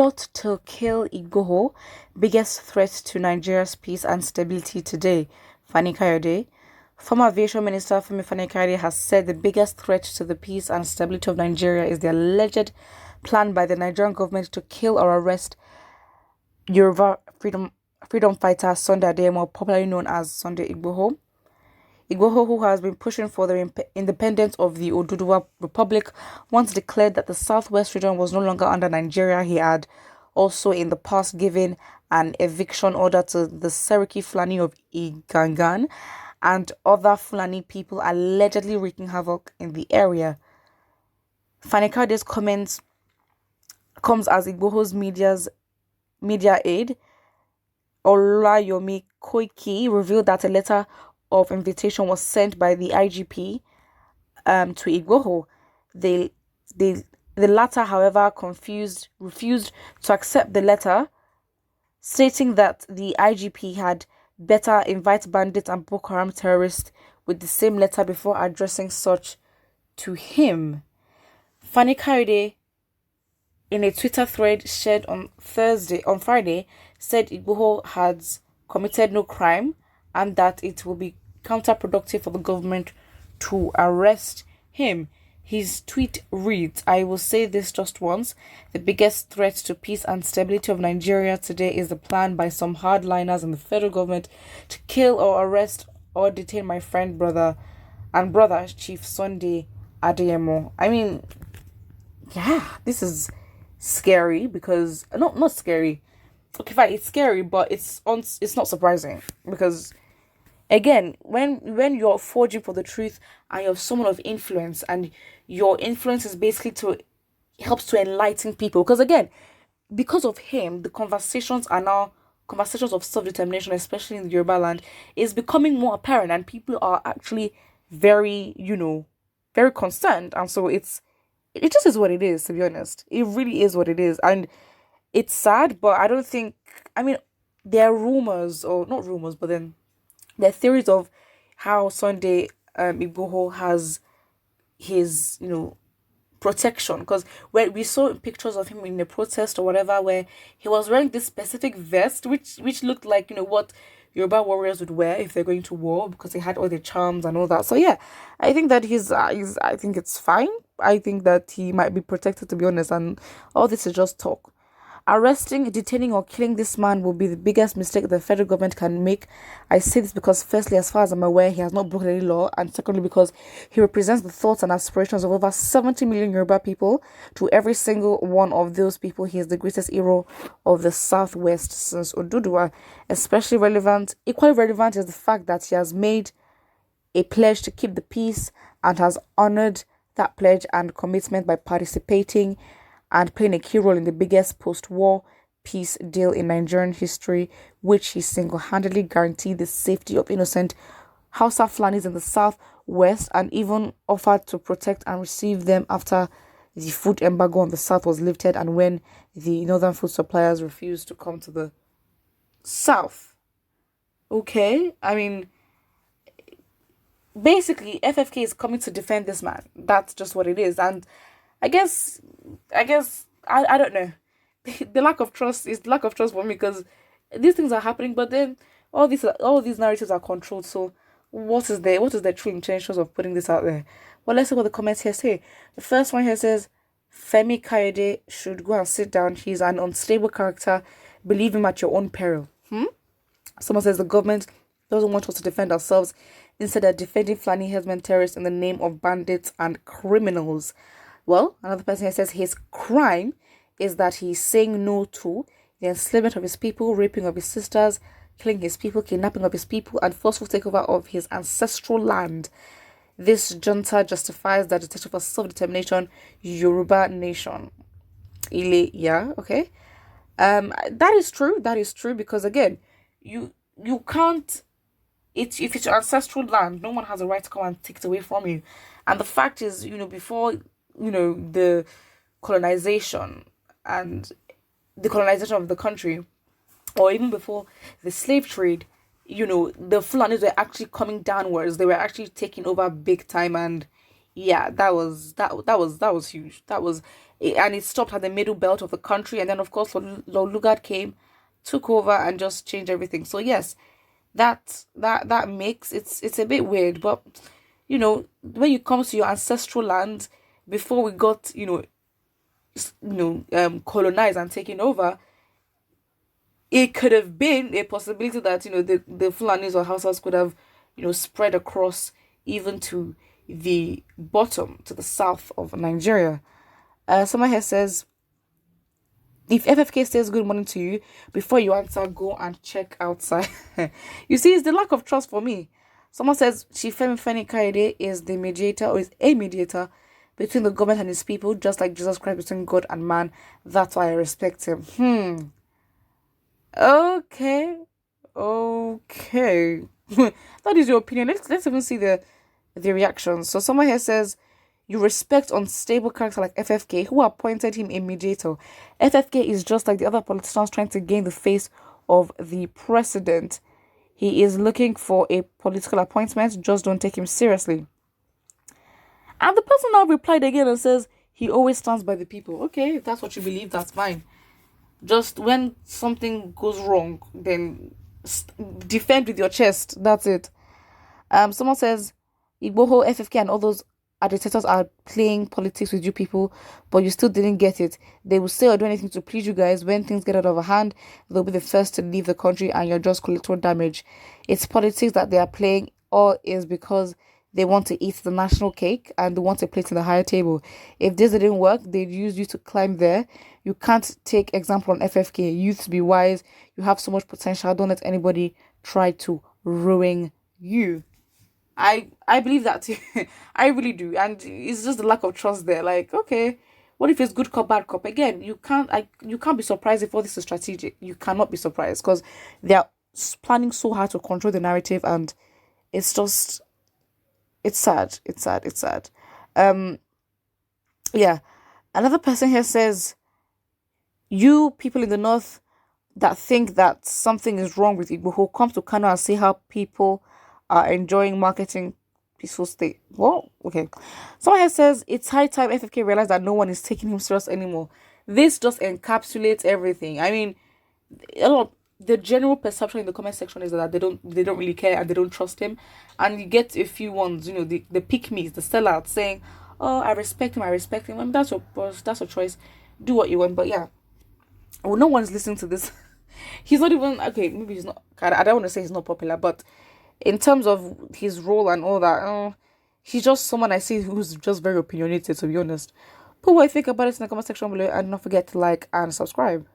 Plot to kill Igboho, biggest threat to Nigeria's peace and stability today. Fani Kayode. Former Aviation Minister Fani Kayode has said the biggest threat to the peace and stability of Nigeria is the alleged plan by the Nigerian government to kill or arrest Yoruba freedom fighter Sunday Adeyemo, popularly known as Sunday Igboho. Igboho, who has been pushing for the independence of the Oduduwa Republic, once declared that the southwest region was no longer under Nigeria. He had also in the past given an eviction order to the Seriki Fulani of Igangan and other Fulani people allegedly wreaking havoc in the area. Fani Kayode's comments comes as Igboho's media aide, Olayomi Koiki, revealed that a letter of invitation was sent by the IGP to Igboho. The latter, however, refused to accept the letter, stating that the IGP had better invite bandits and Boko Haram terrorists with the same letter before addressing such to him. Fani Kayode, in a Twitter thread shared on Friday, said Igboho had committed no crime and that it will be counterproductive for the government to arrest him. His tweet reads, "I will say this just once. The biggest threat to peace and stability of Nigeria today is the plan by some hardliners in the federal government to kill or arrest or detain my friend, brother, Chief Sunday Adeyemo." I mean, yeah, this is scary because not scary. Okay, fine, it's scary, but it's not surprising because, again, when you're forging for the truth and you're someone of influence and your influence is basically helps to enlighten people, because again, because of him, the conversations are now conversations of self-determination, especially in the Yoruba land, is becoming more apparent and people are actually very, very concerned. And so it just is what it is, to be honest. It really is what it is. And it's sad, but I don't think, there are rumors, or not rumors, but then there are theories of how Sunday Igboho has his, protection. Because when we saw pictures of him in a protest or whatever, where he was wearing this specific vest, which looked like, what Yoruba warriors would wear if they're going to war, because they had all the charms and all that. So yeah, I think that I think it's fine. I think that he might be protected, to be honest, and all this is just talk. Arresting, detaining, or killing this man will be the biggest mistake the federal government can make. I say this because, firstly, as far as I'm aware, he has not broken any law, and secondly, because he represents the thoughts and aspirations of over 70 million Yoruba people. To every single one of those people, he is the greatest hero of the Southwest since Oduduwa. Equally relevant is the fact that he has made a pledge to keep the peace and has honored that pledge and commitment by participating and playing a key role in the biggest post-war peace deal in Nigerian history, which he single-handedly guaranteed the safety of innocent Hausa Fulanis in the southwest and even offered to protect and receive them after the food embargo on the south was lifted and when the northern food suppliers refused to come to the south. Okay, basically, FFK is coming to defend this man. That's just what it is. And I guess I don't know. The lack of trust for me, because these things are happening, but then all these narratives are controlled. So what is their true intentions of putting this out there? Well, let's see what the comments here say. The first one here says, Femi Kayode should go and sit down. He's an unstable character. Believe him at your own peril. Someone says the government doesn't want us to defend ourselves. Instead, they're defending Fulani herdsmen terrorists in the name of bandits and criminals. Well, another person here says his crime is that he's saying no to the enslavement of his people, raping of his sisters, killing his people, kidnapping of his people, and forceful takeover of his ancestral land. This junta justifies the detection for self-determination Yoruba nation. Yeah, okay. That is true because, again, you can't, if it's your ancestral land, no one has a right to come and take it away from you. And the fact is, before the colonization and the colonization of the country, or even before the slave trade, the Fulanis were actually coming downwards. They were actually taking over big time, and Yeah, that was huge. That was and it stopped at the middle belt of the country, and then of course Lord Lugard came, took over, and just changed everything. So yes, that makes it's a bit weird, but when it comes to your ancestral land, before we got colonized and taken over, it could have been a possibility that the Fulanis or Hausas could have spread across even to the bottom, to the south of Nigeria. Someone here says, if FFK says good morning to you before you answer, go and check outside. You see, it's the lack of trust for me. Someone says Shifemi Feni Kaide is the mediator, or is a mediator between the government and his people, just like Jesus Christ between God and man. That's why I respect him. Okay. Okay. That is your opinion. Let's even see the reactions. So someone here says, you respect unstable character like FFK, who appointed him a mediator. FFK is just like the other politicians trying to gain the face of the president. He is looking for a political appointment. Just don't take him seriously. And the person now replied again and says, he always stands by the people. Okay, if that's what you believe, that's fine. Just when something goes wrong, then defend with your chest. That's it. Someone says, Igboho, FFK, and all those agitators are playing politics with you people, but you still didn't get it. They will say or do anything to please you guys. When things get out of hand, they'll be the first to leave the country, and you're just collateral damage. It's politics that they are playing, or is because they want to eat the national cake and they want a place in the higher table. If this didn't work, they'd use you to climb there. You can't take example on FFK. Youth, be wise. You have so much potential. Don't let anybody try to ruin you. I believe that too. I really do. And it's just the lack of trust there. Like, okay, what if it's good cop, bad cop? Again, you can't be surprised if all this is strategic. You cannot be surprised because they are planning so hard to control the narrative, and it's just, it's sad. It's sad. It's sad. Yeah. Another person here says, you people in the north that think that something is wrong with Igboho, come to Kano and see how people are enjoying marketing peaceful state. Well, okay. Someone here says, it's high time FFK realized that no one is taking him serious anymore. This just encapsulates everything. I mean, the general perception in the comment section is that they don't really care and they don't trust him. And you get a few ones, the pick-me's, the sellouts saying, oh, I respect him. I mean, that's your choice. Do what you want. But yeah, well, no one's listening to this. He's not even, okay, maybe he's not, I don't want to say he's not popular, but in terms of his role and all that, he's just someone I see who's just very opinionated, to be honest. Put what you think about it in the comment section below, and don't forget to like and subscribe.